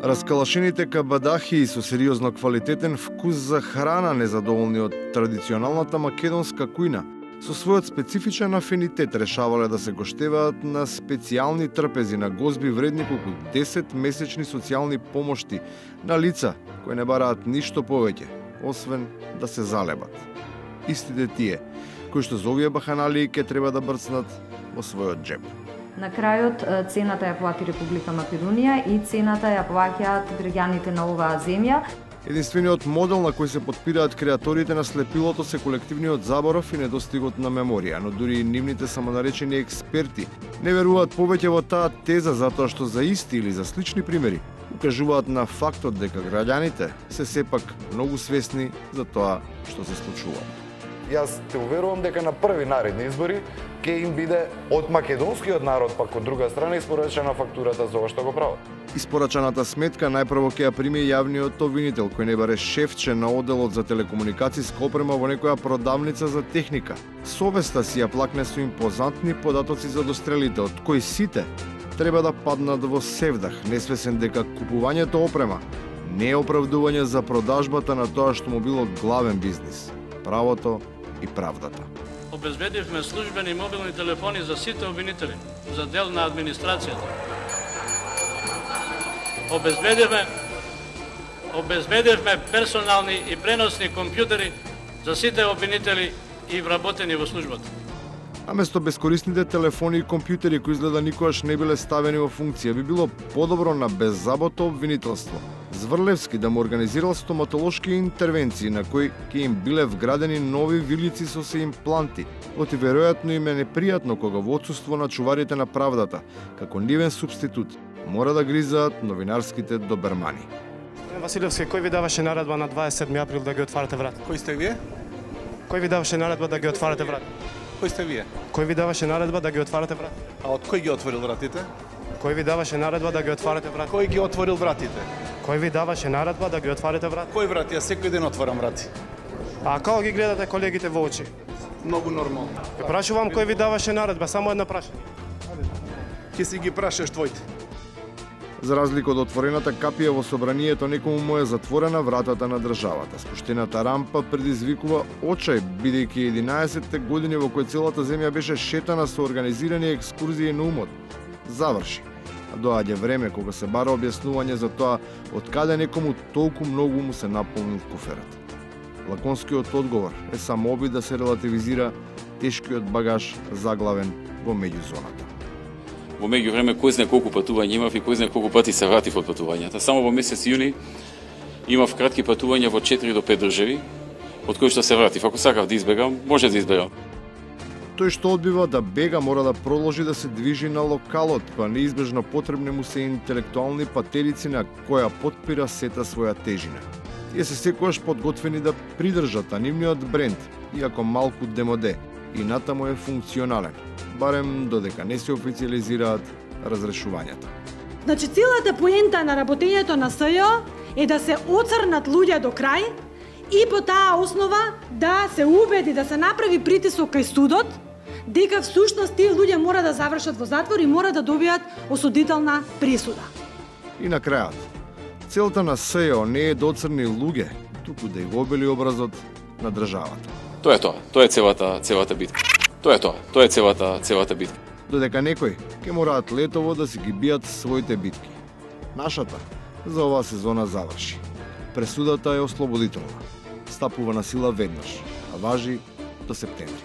Раскалашените кабадахи со сериозно квалитетен вкус за храна, незадоволни од традиционалната македонска кујна, со својот специфичен афинитет решавале да се гоштеваат на специјални трпези на гозби вредни колку 10 месечни социјални помошти на лица кои не бараат ништо повеќе, освен да се залебат. Истите тие, кои што за овие баханалии ке треба да брцнат во својот джеб. На крајот цената ја плати Република Македонија и цената ја плаќаат граѓаните на оваа земја. Единствениот модел на кој се потпираат креаторите на слепилото се колективниот заборов и недостигот на меморија, но дури и нивните самонаречени експерти не веруваат повеќе во таа теза затоа што за исти или за слични примери укажуваат на фактот дека граѓаните се сепак многу свесни за тоа што се случува. Јас те уверувам дека на први наредни избори ќе им биде од македонскиот народ, пак од друга страна, испорачена фактурата за ова што го прават. Испорачаната сметка најпрво ќе ја прими јавниот обвинител, кој не баре шефче на оделот за телекомуникацијска опрема во некоја продавница за техника. Совеста си ја плакне со импозантни податоци за дострелите, од кои сите треба да паднат во севдах, несвесен дека купувањето опрема не е оправдување за продажбата на тоа што му било главен бизнис – правото и правдата. Обезбедивме службени мобилни телефони за сите обвинители, за дел на администрацијата. Обезбедивме персонални и преносни компјутери за сите обвинители и вработени во службата. Наместо безкорисните телефони и компјутери кои изгледа никогаш не биле ставени во функција, би било подобро на беззабото обвинителство Зврлевски да му организирал стоматолошки интервенции на кои ќе им биле вградени нови вилици со се импланти, оти веројатно им е непријатно кога во отсуство на чуварите на правдата, како нивен субститут, мора да гризаат новинарските добермани. Василевски, кој ви даваше наредба на 27 април да ги отварате врата? Кој сте вие? Кој ви даваше наредба да ги отварате врата? Кој сте вие? Кој ви даваше наредба да ги отварате врата? А од кој ги отворил вратите? Кој ви даваше наредба да ги отварате врата? Кој ги отворил вратите? Кој ви даваше наредба да ги отварате врата? Кој врати? Јас секој ден отварам врати. А како ги гледате колегите во очи? Многу нормално. Ве прашувам кој ви даваше наредба, само едно прашање. Ќе си ги прашаш твоите. За разлика од отворената капија во собранието, некому му е затворена вратата на државата. Спуштената рампа предизвикува очај, бидејќи 11 години во кои целата земја беше шетана со организирани екскурзии на умот. Заврши. А доаѓа време кога се бара објаснување за тоа од каде некому толку многу му се наполнил куферот. Лаконскиот одговор е само обид да се релативизира тешкиот багаж заглавен во меѓузоната. Во меѓувреме кој знае колку патувања имав и кој знае колку пати се вратив од патувањата. Само во месец јуни имав кратки патувања во 4 до 5 држави, од кои што се вратив. Ако сакав да избегам, може да избегам. Тој што одбива да бега мора да продолжи да се движи на локалот, па неизбежно потребни му се интелектуални патерици на која потпира сета своја тежина. Тие се секогаш подготвени да придржат, а нивниот бренд, иако малку демоде, и натаму е функционален, барем додека не се официализираат разрешувањата. Значи, целата поента на работењето на СЈО е да се оцрнат луѓе до крај и по таа основа да се убеди, да се направи притисок кај судот, дека всушност тие луѓе мора да завршат во затвор и мора да добијат осудителна присуда. И на крајот, целта на СЈО не е да оцрни луѓе, туку да го обели образот на државата. Тоа е тоа. Тоа е целата битка. Тоа е целата битка. Додека некои ќе мораат летово да си ги бијат своите битки. Нашата за оваа сезона заврши. Пресудата е ослободителна. Стапува на сила веднаш, а важи до септември.